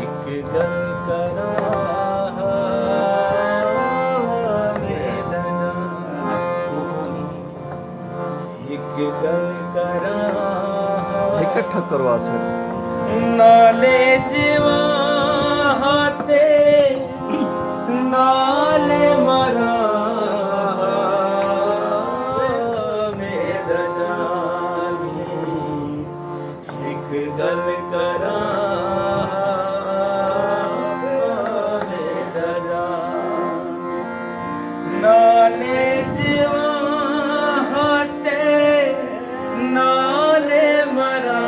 एक गल करा एक गल करा इकट्ठा करवा से नाले जीवा हाथे नाले मरा मेरा जानी एक गल करा मेरा जानी नाले जीवा हाथे नाले मरा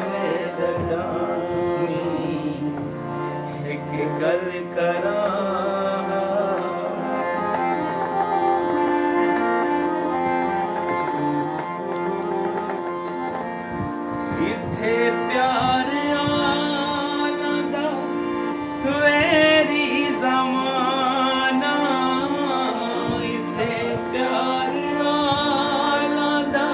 मेरा जानी एक गल करा इत्थे प्यार आना दा वेरी ज़माना इत्थे प्यार आना दा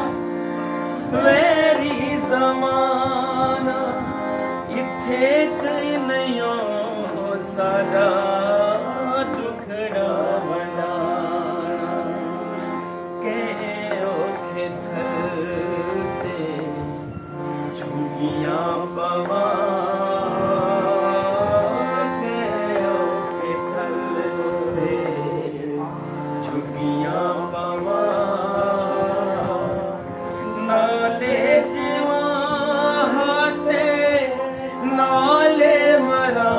वेरी ज़माना इत्थे कई नयो सादा दुखड़ा वंडाना के औखे थलते झुगियां पवा के औखे थलते झुगियां पवा नाले जीवा हाथे नाले मरा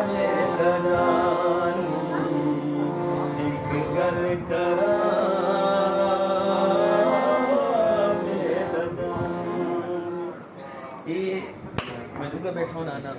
मेरा जानी एक गल करा मेरा जानी ये मैं बैठा हूँ नाना